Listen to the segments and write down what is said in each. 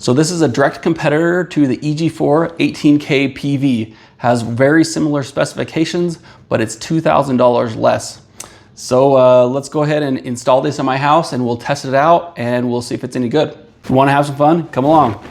So this is a direct competitor to the EG4 18K PV. Has very similar specifications, but it's $2,000 less. So let's go ahead and install this in my house and we'll test it out and we'll see if it's any good. If you want to have some fun, come along.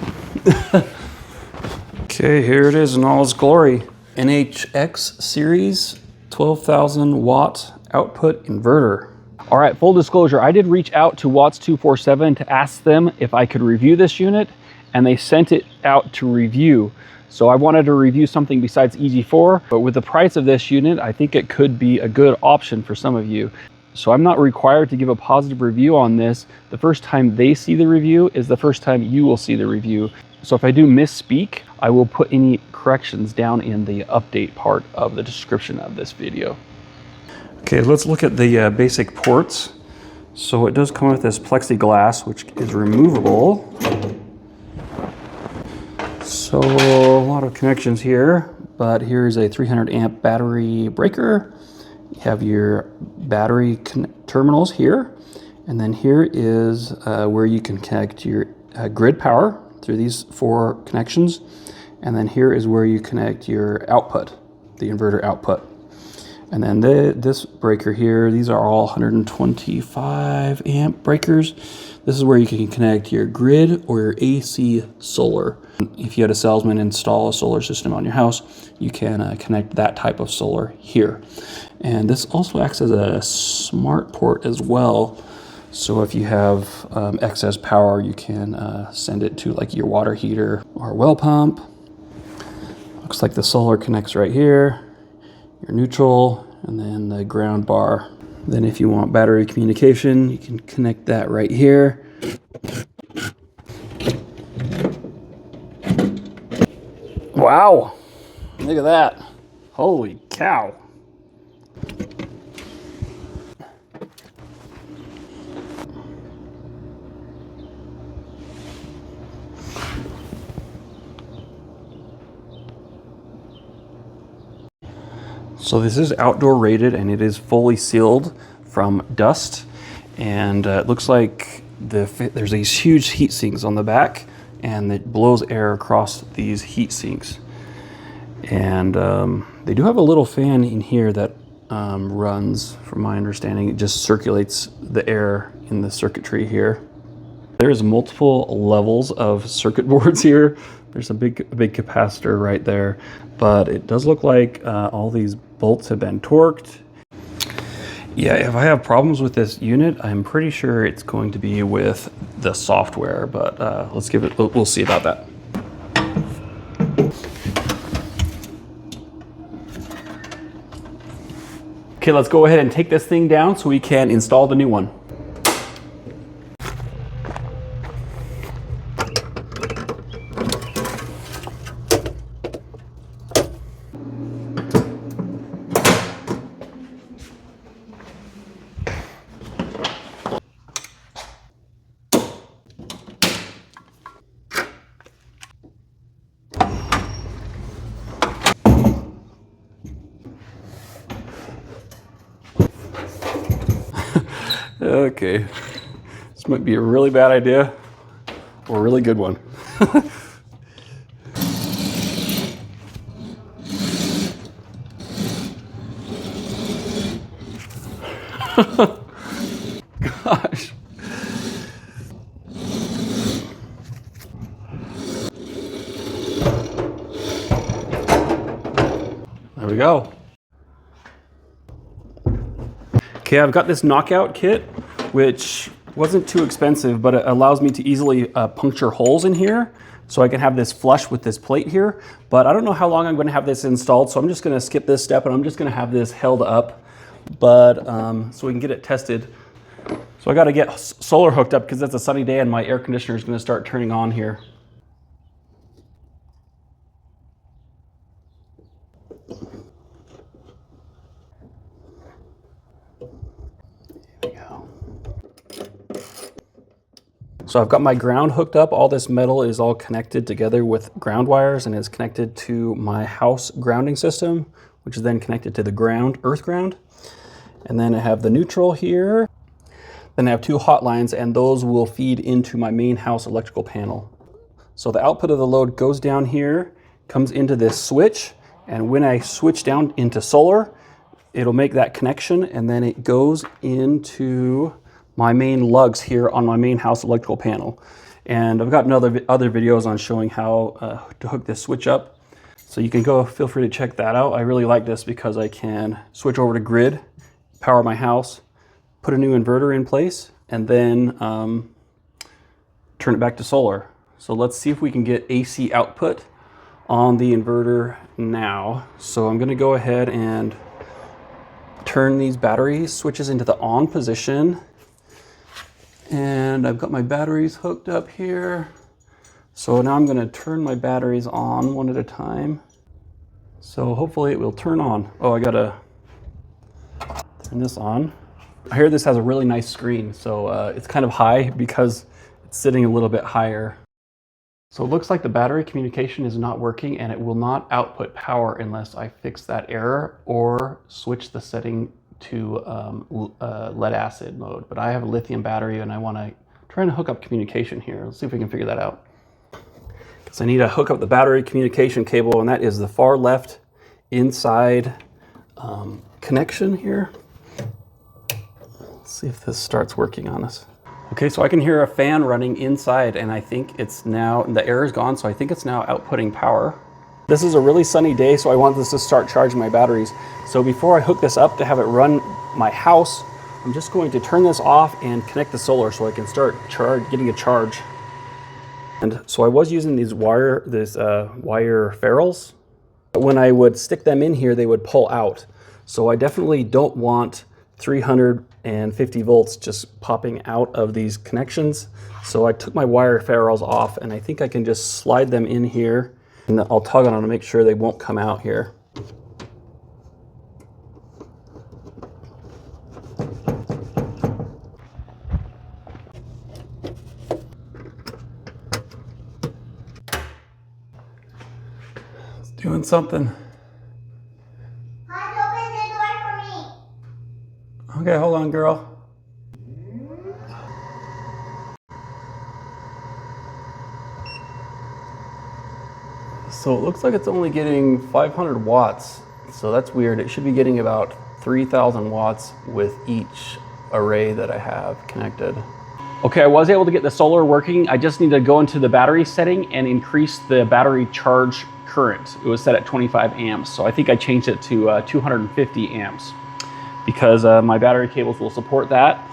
Okay, here it is in all its glory. NHX series 12,000 watt output inverter. All right, full disclosure, I did reach out to Watts 247 to ask them if I could review this unit, and they sent it out to review. So I wanted to review something besides EG4, but with the price of this unit, I think it could be a good option for some of you. So I'm not required to give a positive review on this. The first time they see the review is the first time you will see the review. So if I do misspeak, I will put any corrections down in the update part of the description of this video. Okay, let's look at the basic ports. So it does come with this plexiglass, which is removable. So a lot of connections here, but here's a 300 amp battery breaker. You have your battery terminals here. And then here is where you can connect your grid power through these 4 connections. And then here is where you connect your output, the inverter output. And then this breaker here, these are all 125 amp breakers. This is where you can connect your grid or your AC solar. If you had a salesman install a solar system on your house, you can connect that type of solar here. And this also acts as a smart port as well. So if you have excess power, you can send it to like your water heater or well pump. Looks like the solar connects right here. Your neutral, and then the ground bar. Then if you want battery communication, you can connect that right here. Wow, look at that. Holy cow. So this is outdoor rated and it is fully sealed from dust. And it looks like there's these huge heat sinks on the back and it blows air across these heat sinks. And they do have a little fan in here that runs, from my understanding, it just circulates the air in the circuitry here. There's multiple levels of circuit boards here. There's a big capacitor right there, but it does look like all these bolts have been torqued. Yeah, if I have problems with this unit, I'm pretty sure it's going to be with the software, but let's give it, we'll see about that. Okay, let's go ahead and take this thing down so we can install the new one. Okay, this might be a really bad idea or a really good one. Gosh. There we go. Okay, I've got this knockout kit, which wasn't too expensive, but it allows me to easily puncture holes in here. So I can have this flush with this plate here, but I don't know how long I'm going to have this installed. So I'm just going to skip this step and I'm just going to have this held up, but so we can get it tested. So I got to get solar hooked up because it's a sunny day and my air conditioner is going to start turning on here. So I've got my ground hooked up. All this metal is all connected together with ground wires and is connected to my house grounding system, which is then connected to the ground, earth ground. And then I have the neutral here. Then I have two hot lines and those will feed into my main house electrical panel. So the output of the load goes down here, comes into this switch, and when I switch down into solar, it'll make that connection, and then it goes into my main lugs here on my main house electrical panel. And I've got other videos on showing how to hook this switch up. So you can feel free to check that out. I really like this because I can switch over to grid, power my house, put a new inverter in place, and then turn it back to solar. So let's see if we can get AC output on the inverter now. So I'm gonna go ahead and turn these battery switches into the on position. And I've got my batteries hooked up here. So now I'm gonna turn my batteries on one at a time. So hopefully it will turn on. Oh, I gotta turn this on. I hear this has a really nice screen, so it's kind of high because it's sitting a little bit higher. So it looks like the battery communication is not working, and it will not output power unless I fix that error or switch the setting to lead acid mode. But I have a lithium battery and I want to try and hook up communication here. Let's see if we can figure that out. So I need to hook up the battery communication cable, and that is the far left inside connection here. Let's see if this starts working on us. Okay, so I can hear a fan running inside, and I think it's now, the error is gone, so I think it's now outputting power. This is a really sunny day, so I want this to start charging my batteries. So before I hook this up to have it run my house, I'm just going to turn this off and connect the solar so I can start getting a charge. And so I was using these wire ferrules. When I would stick them in here, they would pull out. So I definitely don't want 350 volts just popping out of these connections. So I took my wire ferrules off, and I think I can just slide them in here, and I'll tug on them to make sure they won't come out here. It's doing something. Okay, hold on, girl. So it looks like it's only getting 500 watts. So that's weird. It should be getting about 3,000 watts with each array that I have connected. Okay, I was able to get the solar working. I just need to go into the battery setting and increase the battery charge current. It was set at 25 amps. So I think I changed it to 250 amps. Because my battery cables will support that.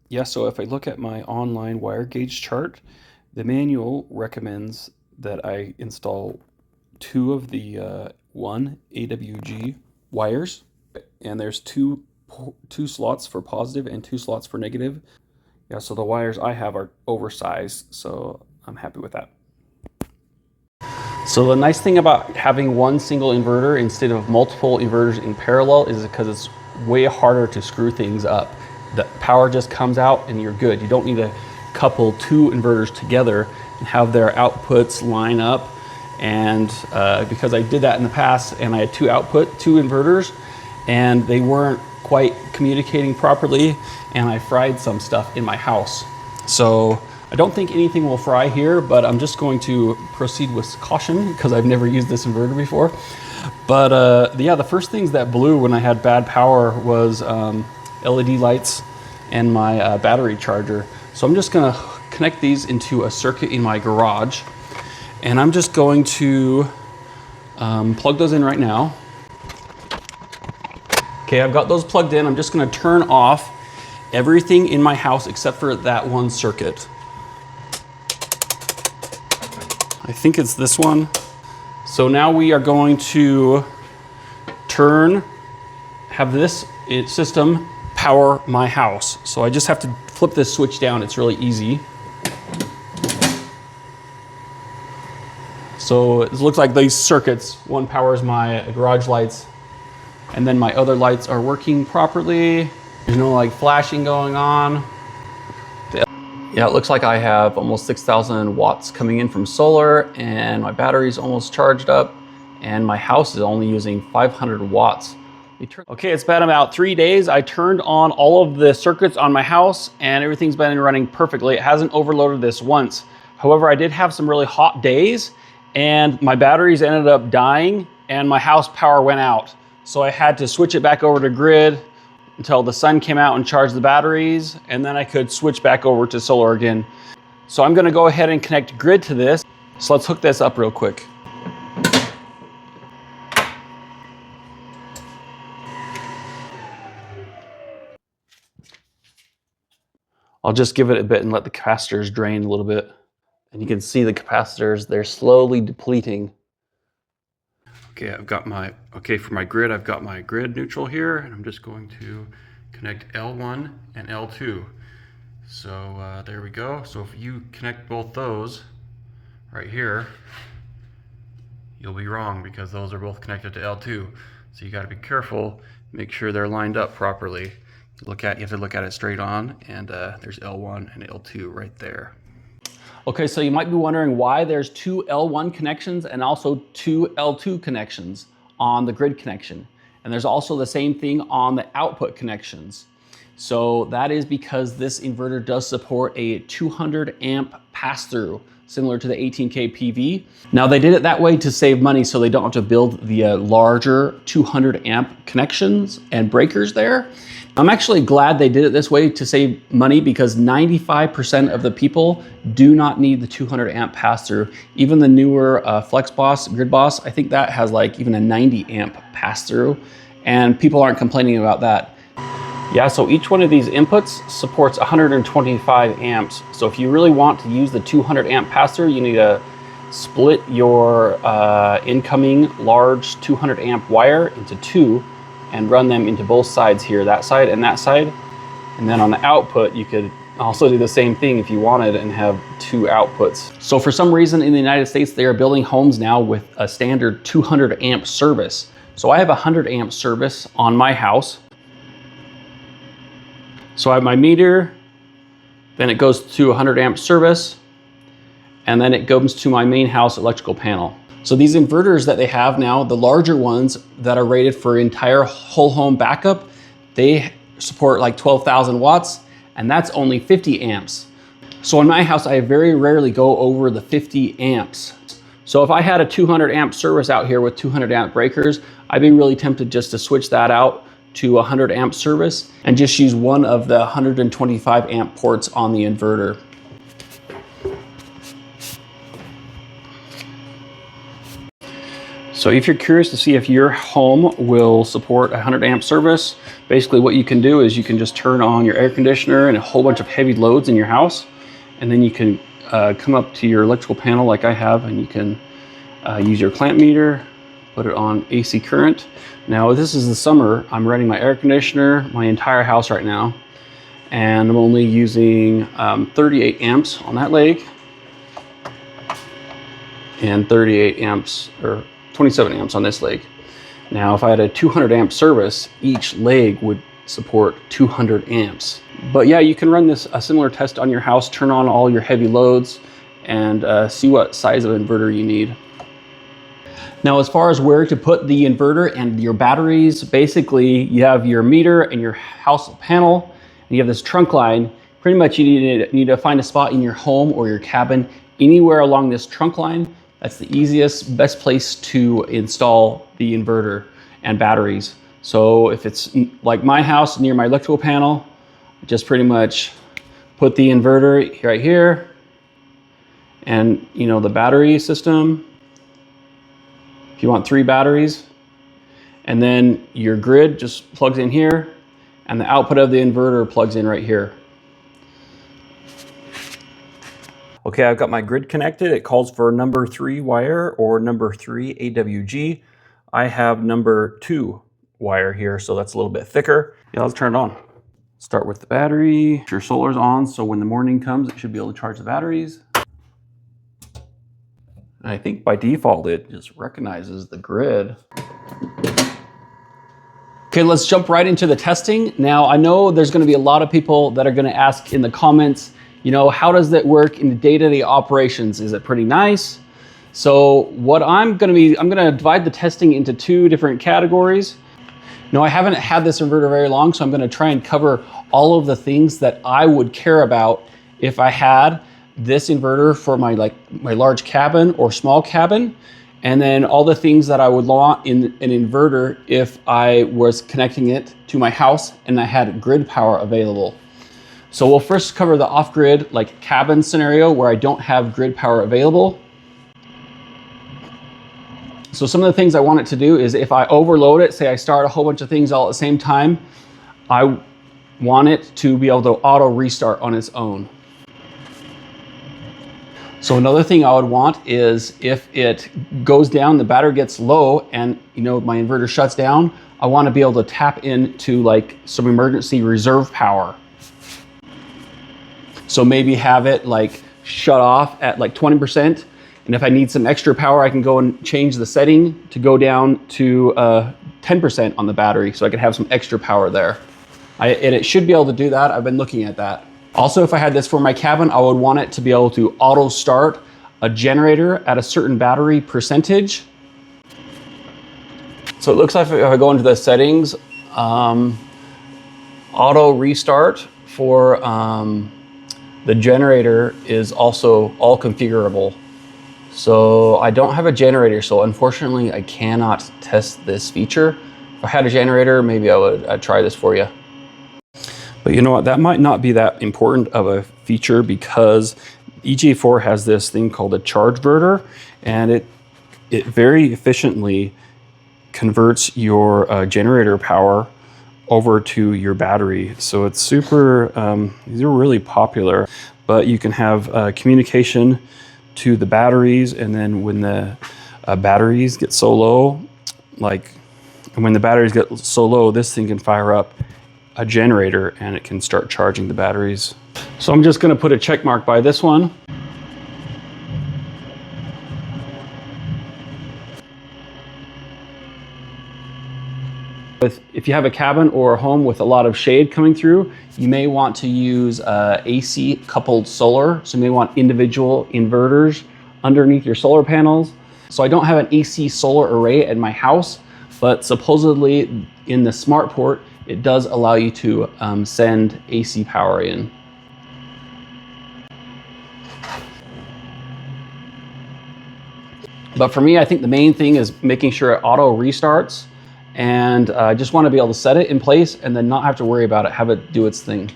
Yeah, so if I look at my online wire gauge chart, the manual recommends that I install 2 of the 1 AWG wires, and there's two slots for positive and 2 slots for negative. Yeah, so the wires I have are oversized, so I'm happy with that. So the nice thing about having one single inverter instead of multiple inverters in parallel is because it's way harder to screw things up. The power just comes out and you're good. You don't need to couple 2 inverters together and have their outputs line up. And because I did that in the past, and I had 2 inverters, and they weren't quite communicating properly, and I fried some stuff in my house. So I don't think anything will fry here, but I'm just going to proceed with caution because I've never used this inverter before. But yeah, the first things that blew when I had bad power was LED lights and my battery charger. So I'm just gonna connect these into a circuit in my garage, and I'm just going to plug those in right now. Okay, I've got those plugged in. I'm just gonna turn off everything in my house except for that one circuit. I think it's this one. So now we are going to have this system power my house. So I just have to flip this switch down. It's really easy. So it looks like these circuits, one powers my garage lights, and then my other lights are working properly. There's no like flashing going on. Yeah, it looks like I have almost 6,000 watts coming in from solar, and my battery's almost charged up, and my house is only using 500 watts. Okay, it's been about 3 days. I turned on all of the circuits on my house, and everything's been running perfectly. It hasn't overloaded this once. However, I did have some really hot days and my batteries ended up dying and my house power went out. So I had to switch it back over to grid until the sun came out and charged the batteries, and then I could switch back over to solar again. So I'm gonna go ahead and connect grid to this. So let's hook this up real quick. I'll just give it a bit and let the capacitors drain a little bit. And you can see the capacitors, they're slowly depleting. Okay, for my grid, I've got my grid neutral here, and I'm just going to connect L1 and L2. So there we go. So if you connect both those right here, you'll be wrong because those are both connected to L2. So you got to be careful, make sure they're lined up properly. You have to look at it straight on, and there's L1 and L2 right there. Okay, so you might be wondering why there's two L1 connections and also two L2 connections on the grid connection. And there's also the same thing on the output connections. So that is because this inverter does support a 200 amp pass-through, similar to the 18K PV. Now they did it that way to save money so they don't have to build the larger 200 amp connections and breakers there. I'm actually glad they did it this way to save money because 95% of the people do not need the 200 amp pass-through. Even the newer FlexBoss, GridBoss, I think that has like even a 90 amp pass-through, and people aren't complaining about that. Yeah, so each one of these inputs supports 125 amps. So if you really want to use the 200 amp pass-through, you need to split your incoming large 200 amp wire into two and run them into both sides here, that side and that side. And then on the output, you could also do the same thing if you wanted and have two outputs. So for some reason in the United States, they are building homes now with a standard 200 amp service. So I have a 100 amp service on my house. So I have my meter, then it goes to 100 amp service, and then it goes to my main house electrical panel. So these inverters that they have now, the larger ones that are rated for entire whole home backup, they support like 12,000 watts, and that's only 50 amps. So in my house, I very rarely go over the 50 amps. So if I had a 200 amp service out here with 200 amp breakers, I'd be really tempted just to switch that out to a 100 amp service and just use one of the 125 amp ports on the inverter. So if you're curious to see if your home will support a 100 amp service, basically what you can do is you can just turn on your air conditioner and a whole bunch of heavy loads in your house, and then you can come up to your electrical panel like I have, and you can use your clamp meter, put it on AC current. Now this is the summer, I'm running my air conditioner, my entire house right now, and I'm only using 38 amps on that leg, and 38 amps, or 27 amps on this leg. Now, if I had a 200 amp service, each leg would support 200 amps. But yeah, you can run a similar test on your house, turn on all your heavy loads, and see what size of inverter you need. Now, as far as where to put the inverter and your batteries, basically you have your meter and your house panel, and you have this trunk line. Pretty much you need to find a spot in your home or your cabin, anywhere along this trunk line. That's the easiest, best place to install the inverter and batteries. So if it's like my house near my electrical panel, just pretty much put the inverter right here, and the battery system, if you want 3 batteries, and then your grid just plugs in here, and the output of the inverter plugs in right here. Okay, I've got my grid connected. It calls for number 3 wire or number 3 AWG. I have number 2 wire here, so that's a little bit thicker. Yeah, let's turn it on. Start with the battery. Your solar's on, so when the morning comes, it should be able to charge the batteries. And I think by default, it just recognizes the grid. Okay, let's jump right into the testing. Now, I know there's gonna be a lot of people that are gonna ask in the comments, how does that work in the day-to-day operations? Is it pretty nice? So what I'm gonna divide the testing into 2 different categories. Now, I haven't had this inverter very long, so I'm gonna try and cover all of the things that I would care about if I had this inverter for my large cabin or small cabin, and then all the things that I would want in an inverter if I was connecting it to my house and I had grid power available. So we'll first cover the off-grid cabin scenario where I don't have grid power available. So some of the things I want it to do is if I overload it, say I start a whole bunch of things all at the same time, I want it to be able to auto restart on its own. So another thing I would want is if it goes down, the battery gets low and my inverter shuts down, I want to be able to tap into some emergency reserve power. So maybe have it shut off at 20%. And if I need some extra power, I can go and change the setting to go down to 10% on the battery so I can have some extra power there. And it should be able to do that. I've been looking at that. Also, if I had this for my cabin, I would want it to be able to auto start a generator at a certain battery percentage. So it looks like if I go into the settings, auto restart for the generator is also all configurable. So I don't have a generator, so unfortunately I cannot test this feature. If I had a generator, maybe I would try this for you. But you know what, that might not be that important of a feature because EJ4 has this thing called a chargeverter, and it very efficiently converts your generator power over to your battery. So it's super, these are really popular, but you can have communication to the batteries, and then when the batteries get so low, this thing can fire up a generator and it can start charging the batteries. So I'm just going to put a check mark by this one. If you have a cabin or a home with a lot of shade coming through, you may want to use AC coupled solar. So you may want individual inverters underneath your solar panels. So I don't have an AC solar array at my house, but supposedly in the smart port, it does allow you to send AC power in. But for me, I think the main thing is making sure it auto restarts. And I just want to be able to set it in place and then not have to worry about it, have it do its thing.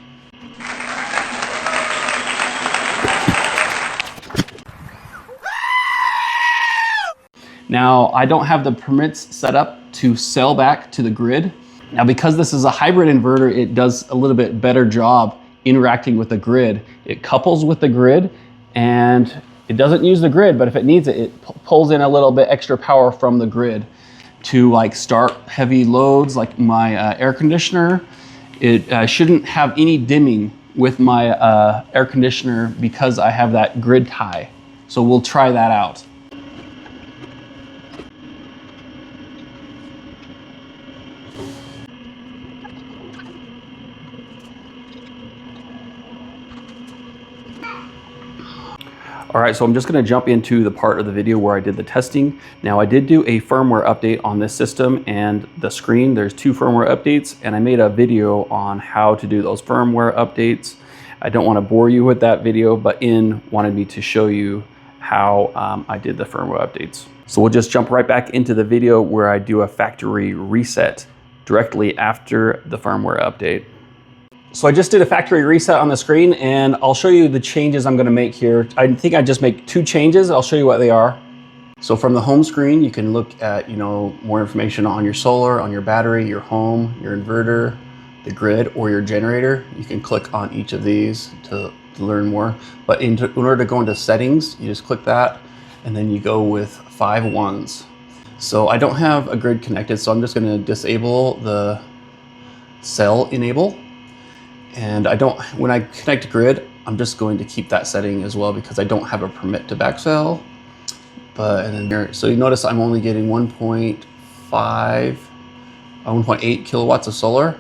Now, I don't have the permits set up to sell back to the grid. Now, because this is a hybrid inverter, it does a little bit better job interacting with the grid. It couples with the grid and it doesn't use the grid, but if it needs it, it pulls in a little bit extra power from the grid to start heavy loads like my air conditioner. It shouldn't have any dimming with my air conditioner because I have that grid tie. So we'll try that out. All right, so I'm just gonna jump into the part of the video where I did the testing. Now, I did do a firmware update on this system and the screen. There's 2 firmware updates, and I made a video on how to do those firmware updates. I don't wanna bore you with that video, but wanted me to show you how I did the firmware updates. So we'll just jump right back into the video where I do a factory reset directly after the firmware update. So I just did a factory reset on the screen, and I'll show you the changes I'm gonna make here. I think I just make 2 changes. I'll show you what they are. So from the home screen, you can look at more information on your solar, on your battery, your home, your inverter, the grid, or your generator. You can click on each of these to learn more. But in order to go into settings, you just click that, and then you go with 5 ones. So I don't have a grid connected, so I'm just gonna disable the cell enable. And when I connect grid, I'm just going to keep that setting as well because I don't have a permit to backfill. So you notice I'm only getting 1.8 kilowatts of solar.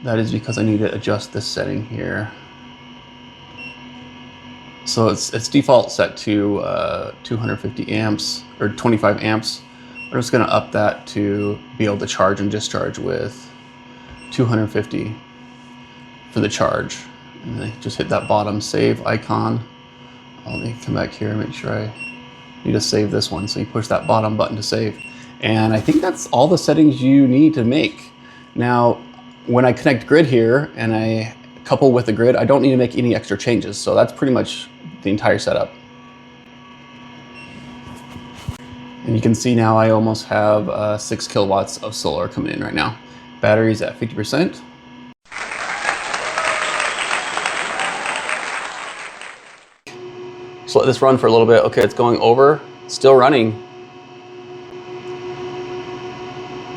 That is because I need to adjust this setting here. So it's default set to 250 amps or 25 amps. I'm just gonna up that to be able to charge and discharge with 250. For the charge, and then just hit that bottom save icon, Let me come back here and make sure I need to save this one. So you push that bottom button to save. And I think that's all the settings you need to make. Now, when I connect grid here and I couple with the grid, I don't need to make any extra changes. So that's pretty much the entire setup. And you can see now I almost have 6 kilowatts of solar coming in right now. Battery's at 50%. So let this run for a little bit. Okay, it's going over, still running.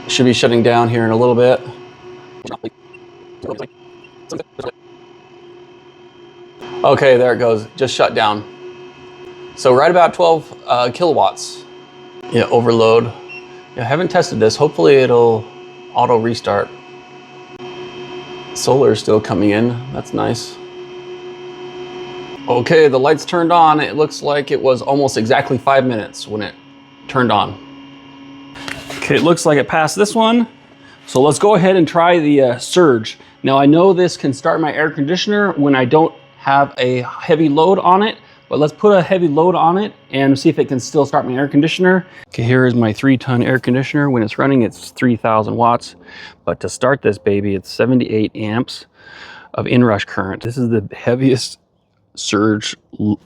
Should be shutting down here in a little bit. Okay, there it goes, just shut down. So right about 12 kilowatts. Yeah, overload. Yeah, I haven't tested this. Hopefully it'll auto restart. Solar is still coming in, that's nice. Okay, the lights turned on. It looks like it was almost exactly 5 minutes when it turned on. Okay, it looks like it passed this one. So let's go ahead and try the surge. Now I know this can start my air conditioner when I don't have a heavy load on it, but let's put a heavy load on it and see if it can still start my air conditioner. Okay, here is my 3-ton air conditioner. When it's running, it's 3,000 watts. But to start this baby, it's 78 amps of inrush current. This is the heaviest surge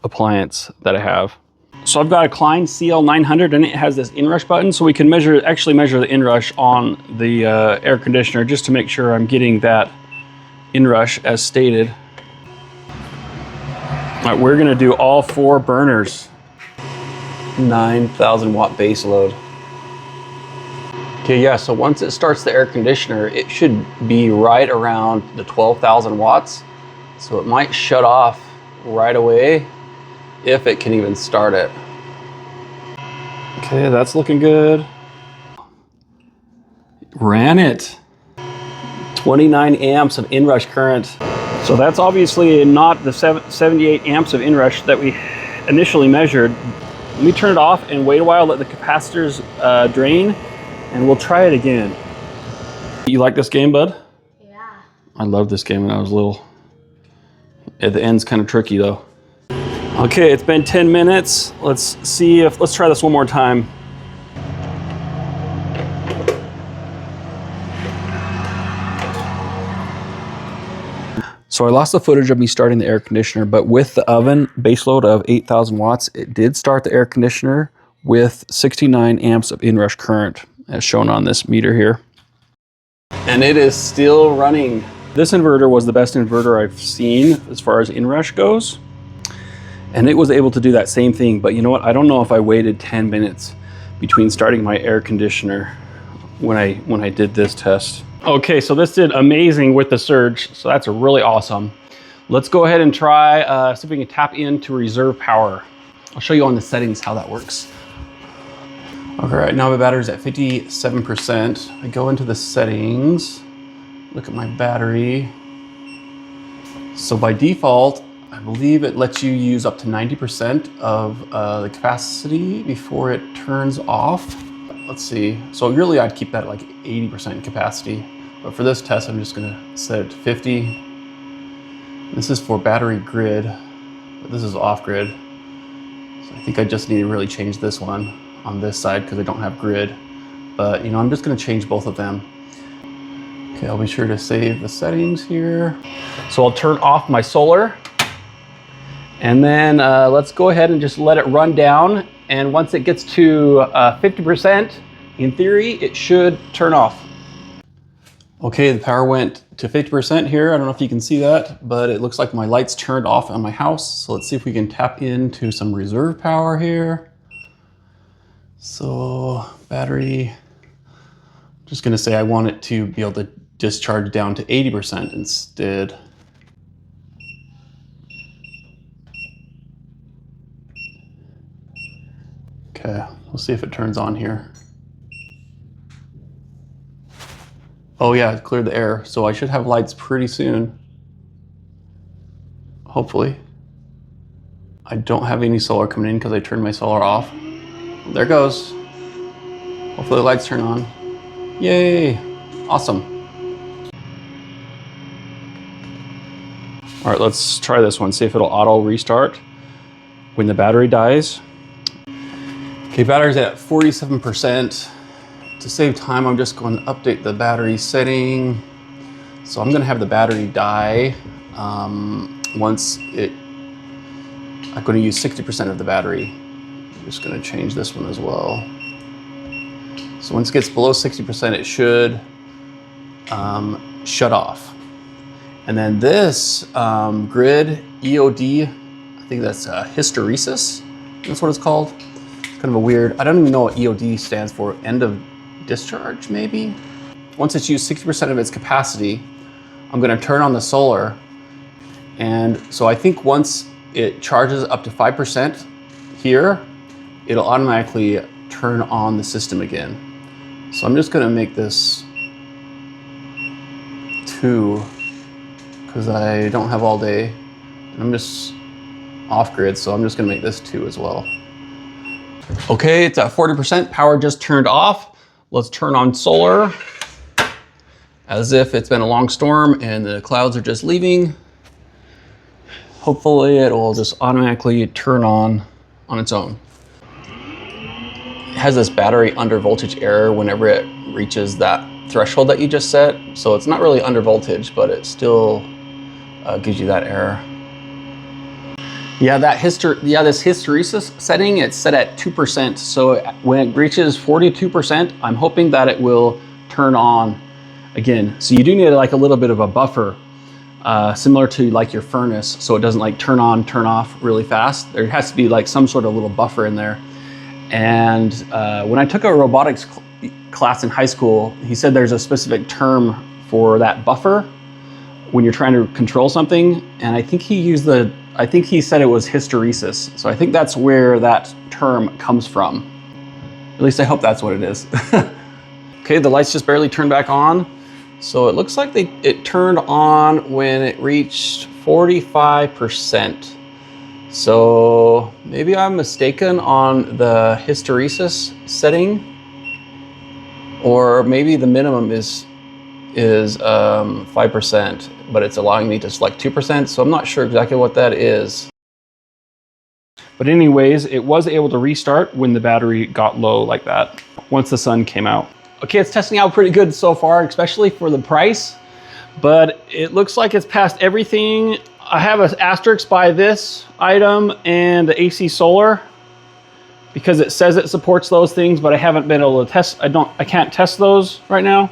appliance that I have. So I've got a Klein CL900 and it has this inrush button, so we can actually measure the inrush on the air conditioner just to make sure I'm getting that inrush as stated. All right, we're gonna do all 4 burners. 9,000 watt base load. Okay, yeah, so once it starts the air conditioner, it should be right around the 12,000 watts. So it might shut off right away if it can even start it. Okay, that's looking good. Ran it. 29 amps of inrush current. So that's obviously not the 78 amps of inrush that we initially measured. Let me turn it off and wait a while, let the capacitors drain, and we'll try it again. You like this game, bud? Yeah. I loved this game when I was little. At the end's kind of tricky though. Okay, it's been 10 minutes. Let's try this one more time. So I lost the footage of me starting the air conditioner, but with the oven base load of 8,000 watts, it did start the air conditioner with 69 amps of inrush current, as shown on this meter here. And it is still running. This inverter was the best inverter I've seen as far as inrush goes. And it was able to do that same thing, but you know what? I don't know if I waited 10 minutes between starting my air conditioner when I did this test. Okay, so this did amazing with the surge, so that's really awesome. Let's go ahead and try, see if we can tap into reserve power. I'll show you on the settings how that works. All right, now my battery's at 57%. I go into the settings, look at my battery. So by default, I believe it lets you use up to 90% of the capacity before it turns off. Let's see. So really I'd keep that at like 80% capacity. But for this test, I'm just gonna set it to 50. This is for battery grid, but this is off grid. So I think I just need to really change this one on this side because I don't have grid. But you know, I'm just gonna change both of them. Okay, I'll be sure to save the settings here. So I'll turn off my solar. And then let's go ahead and just let it run down. And once it gets to 50%, in theory, it should turn off. Okay, the power went to 50% here. I don't know if you can see that, but it looks like my lights turned off on my house. So let's see if we can tap into some reserve power here. So battery, I'm just gonna say I want it to be able to discharge down to 80% instead. Okay, we'll see if it turns on here. Oh yeah, it cleared the air, so I should have lights pretty soon. Hopefully. I don't have any solar coming in because I turned my solar off. There it goes. Hopefully the lights turn on. Yay, awesome. All right, let's try this one, see if it'll auto restart. when the battery dies. Okay, battery's at 47%. To save time, I'm just going to update the battery setting. So I'm gonna have the battery die I'm gonna use 60% of the battery. I'm just gonna change this one as well. So once it gets below 60%, it should shut off. And then this grid EOD, I think that's hysteresis. That's what it's called. It's kind of a weird, I don't even know what EOD stands for. End of discharge, maybe? Once it's used 60% of its capacity, I'm gonna turn on the solar. And so I think once it charges up to 5% here, it'll automatically turn on the system again. So I'm just gonna make this 2, because I don't have all day. I'm just off grid, so I'm just gonna make this 2 as well. Okay, it's at 40%, power just turned off. Let's turn on solar, as if it's been a long storm and the clouds are just leaving. Hopefully it will just automatically turn on its own. It has this battery under voltage error whenever it reaches that threshold that you just set. So it's not really under voltage, but it still gives you that error. Yeah, this hysteresis setting, it's set at 2%. So when it reaches 42%, I'm hoping that it will turn on again. So you do need like a little bit of a buffer, similar to like your furnace, so it doesn't like turn on, turn off really fast. There has to be like some sort of little buffer in there. And when I took a robotics class in high school, he said there's a specific term for that buffer when you're trying to control something. And I think he said it was hysteresis. So I think that's where that term comes from. At least I hope that's what it is. Okay, the lights just barely turned back on. So it looks like it turned on when it reached 45%. So maybe I'm mistaken on the hysteresis setting, or maybe the minimum is 5%, but it's allowing me to select 2%. So I'm not sure exactly what that is. But anyways, it was able to restart when the battery got low like that, once the sun came out. Okay, it's testing out pretty good so far, especially for the price, but it looks like it's passed everything. I have an asterisk by this item and the AC solar because it says it supports those things, but I haven't been able to test. I can't test those right now.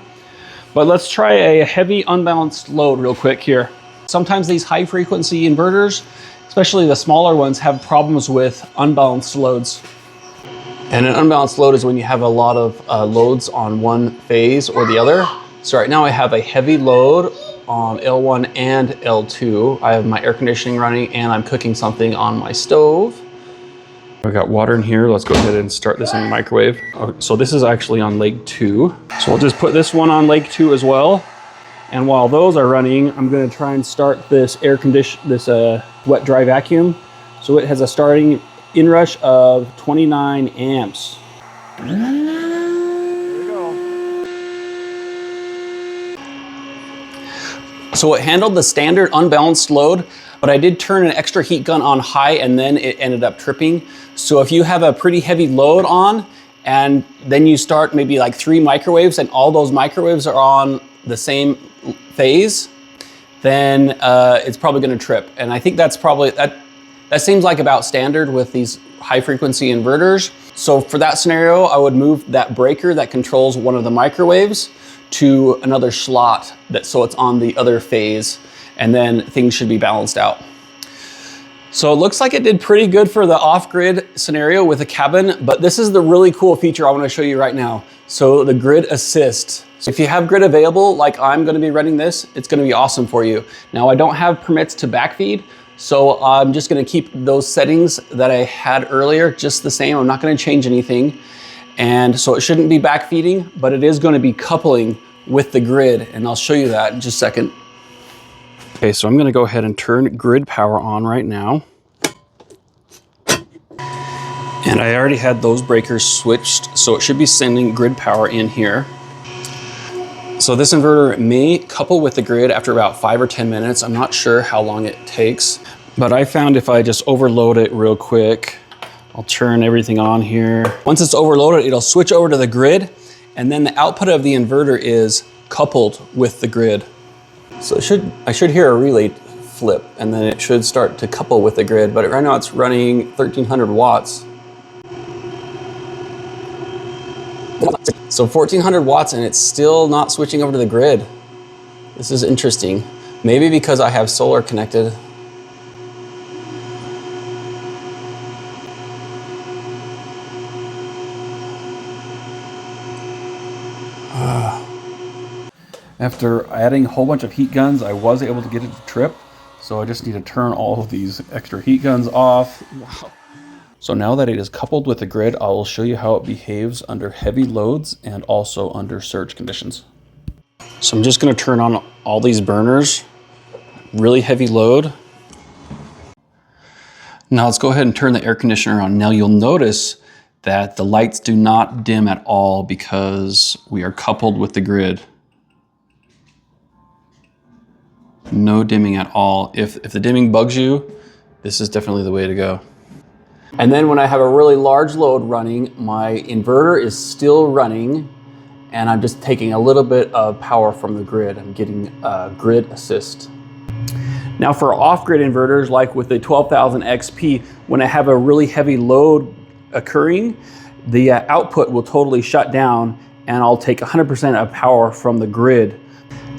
But let's try a heavy unbalanced load real quick here. Sometimes these high frequency inverters, especially the smaller ones, have problems with unbalanced loads. And an unbalanced load is when you have a lot of loads on one phase or the other. So right now I have a heavy load on L1 and L2. I have my air conditioning running and I'm cooking something on my stove. I got water in here. Let's go ahead and start this in the microwave. So this is actually on leg 2. So I'll just put this one on leg 2 as well. And while those are running, I'm gonna try and start this wet dry vacuum. So it has a starting inrush of 29 amps. There we go. So it handled the standard unbalanced load, but I did turn an extra heat gun on high and then it ended up tripping. So if you have a pretty heavy load on and then you start maybe like 3 microwaves and all those microwaves are on the same phase, then it's probably gonna trip. And I think that's probably, that seems like about standard with these high frequency inverters. So for that scenario, I would move that breaker that controls one of the microwaves to another slot so it's on the other phase, and then things should be balanced out. So it looks like it did pretty good for the off-grid scenario with a cabin, but this is the really cool feature I want to show you right now. So the grid assist. So if you have grid available, like I'm going to be running this, it's going to be awesome for you. Now I don't have permits to backfeed, so I'm just going to keep those settings that I had earlier just the same. I'm not going to change anything. And so it shouldn't be backfeeding, but it is going to be coupling with the grid, and I'll show you that in just a second. Okay, so I'm going to go ahead and turn grid power on right now. And I already had those breakers switched, so it should be sending grid power in here. So this inverter may couple with the grid after about 5 or 10 minutes. I'm not sure how long it takes, But I found if I just overload it real quick, I'll turn everything on here. Once it's overloaded, it'll switch over to the grid, and then the output of the inverter is coupled with the grid. So I should hear a relay flip, and then it should start to couple with the grid, but right now it's running 1300 watts. So 1400 watts and it's still not switching over to the grid. This is interesting. Maybe because I have solar connected. After adding a whole bunch of heat guns, I was able to get it to trip. So I just need to turn all of these extra heat guns off. Wow. So now that it is coupled with the grid, I will show you how it behaves under heavy loads and also under surge conditions. So I'm just going to turn on all these burners, really heavy load. Now let's go ahead and turn the air conditioner on. Now you'll notice that the lights do not dim at all because we are coupled with the grid. No dimming at all. If the dimming bugs you, this is definitely the way to go. And then when I have a really large load running, my inverter is still running and I'm just taking a little bit of power from the grid. I'm getting grid assist. Now for off-grid inverters, like with the 12,000 XP, when I have a really heavy load occurring, the output will totally shut down and I'll take 100% of power from the grid.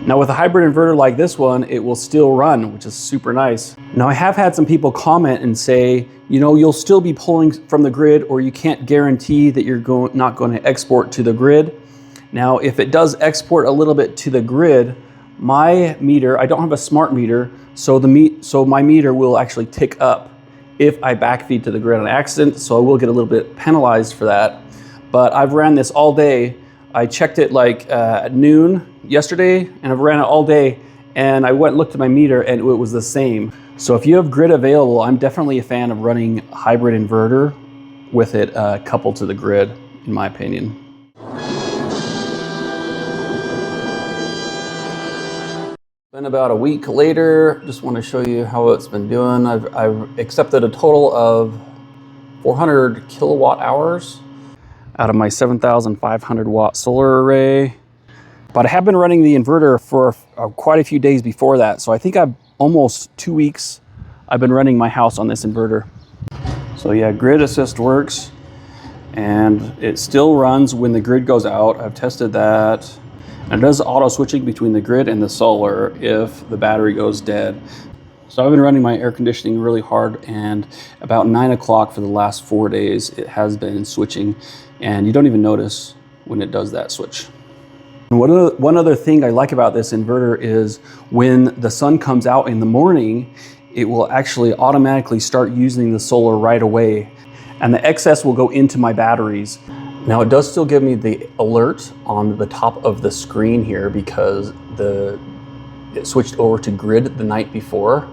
Now with a hybrid inverter like this one, it will still run, which is super nice. Now I have had some people comment and say, you know, you'll still be pulling from the grid or you can't guarantee that you're not going to export to the grid. Now, if it does export a little bit to the grid, my meter, I don't have a smart meter, so my meter will actually tick up if I backfeed to the grid on accident, so I will get a little bit penalized for that. But I've ran this all day. I checked it like at noon yesterday, and I've ran it all day, and I went and looked at my meter and it was the same. So if you have grid available, I'm definitely a fan of running a hybrid inverter with it coupled to the grid, in my opinion. Been about a week later, just want to show you how it's been doing. I've accepted a total of 400 kilowatt hours out of my 7,500 watt solar array. But I have been running the inverter for quite a few days before that. So I think I've almost 2 weeks I've been running my house on this inverter. So yeah, grid assist works and it still runs when the grid goes out. I've tested that. And it does auto switching between the grid and the solar if the battery goes dead. So I've been running my air conditioning really hard, and about 9 o'clock for the last 4 days, it has been switching, and you don't even notice when it does that switch. And one other thing I like about this inverter is when the sun comes out in the morning, it will actually automatically start using the solar right away, and the excess will go into my batteries. Now it does still give me the alert on the top of the screen here because it switched over to grid the night before.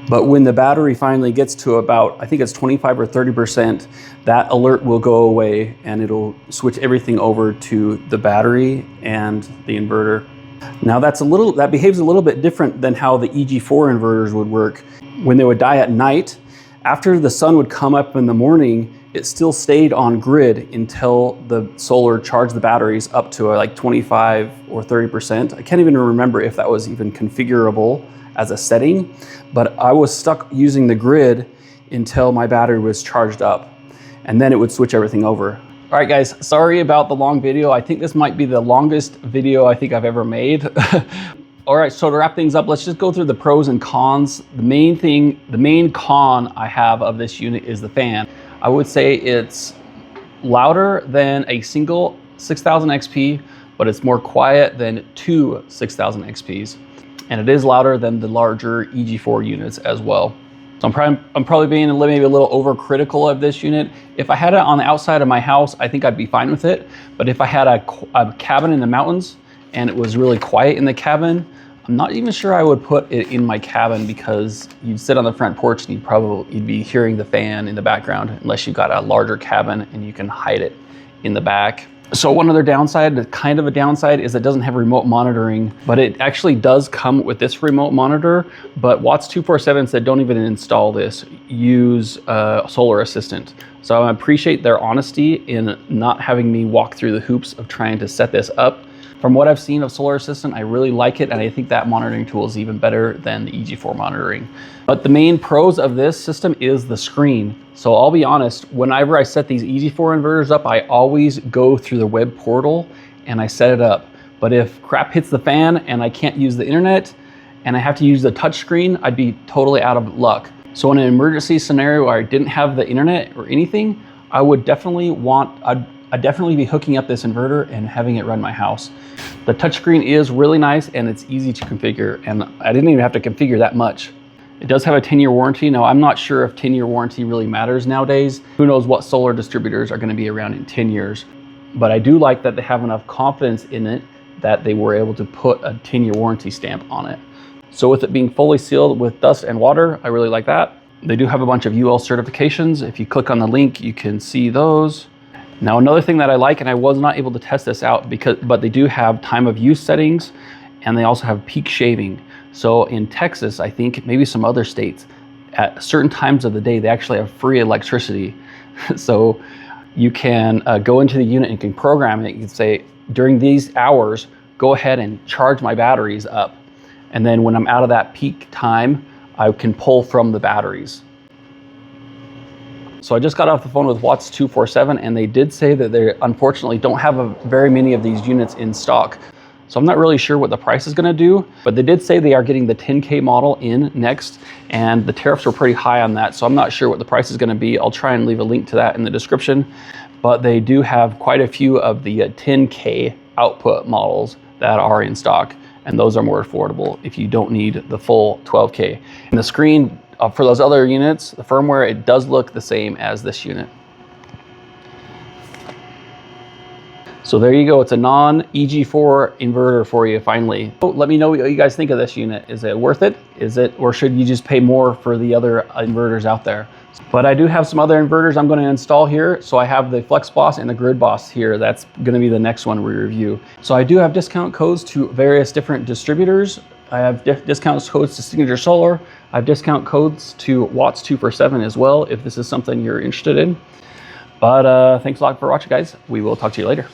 But when the battery finally gets to about, I think it's 25 or 30%, that alert will go away and it'll switch everything over to the battery and the inverter. Now that behaves a little bit different than how the EG4 inverters would work. When they would die at night, after the sun would come up in the morning, it still stayed on grid until the solar charged the batteries up to like 25 or 30%. I can't even remember if that was even configurable as a setting, but I was stuck using the grid until my battery was charged up, and then it would switch everything over. All right guys, sorry about the long video. I think this might be the longest video I think I've ever made. All right, so to wrap things up, let's just go through the pros and cons. The main con I have of this unit is the fan. I would say it's louder than a single 6000 XP, but it's more quiet than two 6000 XPs. And it is louder than the larger EG4 units as well. So I'm probably being maybe a little overcritical of this unit. If I had it on the outside of my house, I think I'd be fine with it. But if I had a cabin in the mountains and it was really quiet in the cabin, I'm not even sure I would put it in my cabin because you'd sit on the front porch and you'd be hearing the fan in the background unless you've got a larger cabin and you can hide it in the back. So one other downside, kind of a downside, is it doesn't have remote monitoring, but it actually does come with this remote monitor. But Watts 247 said don't even install this, use Solar Assistant. So I appreciate their honesty in not having me walk through the hoops of trying to set this up. From what I've seen of Solar Assistant, I really like it, and I think that monitoring tool is even better than the EG4 monitoring. But the main pros of this system is the screen. So I'll be honest, whenever I set these EG4 inverters up, I always go through the web portal and I set it up. But if crap hits the fan and I can't use the internet and I have to use the touch screen, I'd be totally out of luck. So in an emergency scenario where I didn't have the internet or anything, I would definitely I'd definitely be hooking up this inverter and having it run my house. The touchscreen is really nice and it's easy to configure, and I didn't even have to configure that much. It does have a 10-year warranty. Now, I'm not sure if 10-year warranty really matters nowadays. Who knows what solar distributors are going to be around in 10 years. But I do like that they have enough confidence in it that they were able to put a 10-year warranty stamp on it. So with it being fully sealed with dust and water, I really like that. They do have a bunch of UL certifications. If you click on the link, you can see those. Now, another thing that I like, and I was not able to test this out, but they do have time of use settings, and they also have peak shaving. So in Texas, I think, maybe some other states, at certain times of the day, they actually have free electricity. So you can go into the unit and you can program it. You can say, during these hours, go ahead and charge my batteries up. And then when I'm out of that peak time, I can pull from the batteries. So I just got off the phone with Watts 247, and they did say that they unfortunately don't have very many of these units in stock. So I'm not really sure what the price is going to do, but they did say they are getting the 10K model in next, and the tariffs were pretty high on that. So I'm not sure what the price is going to be. I'll try and leave a link to that in the description, but they do have quite a few of the 10K output models that are in stock, and those are more affordable if you don't need the full 12K. And the screen for those other units, the firmware, it does look the same as this unit. So there you go, it's a non-EG4 inverter for you finally. So let me know what you guys think of this unit. Is it worth it? Or should you just pay more for the other inverters out there? But I do have some other inverters I'm going to install here. So I have the FlexBoss and the GridBoss here. That's going to be the next one we review. So I do have discount codes to various different distributors. I have discount codes to Signature Solar. I have discount codes to Watts 247 as well, if this is something you're interested in. But thanks a lot for watching, guys. We will talk to you later.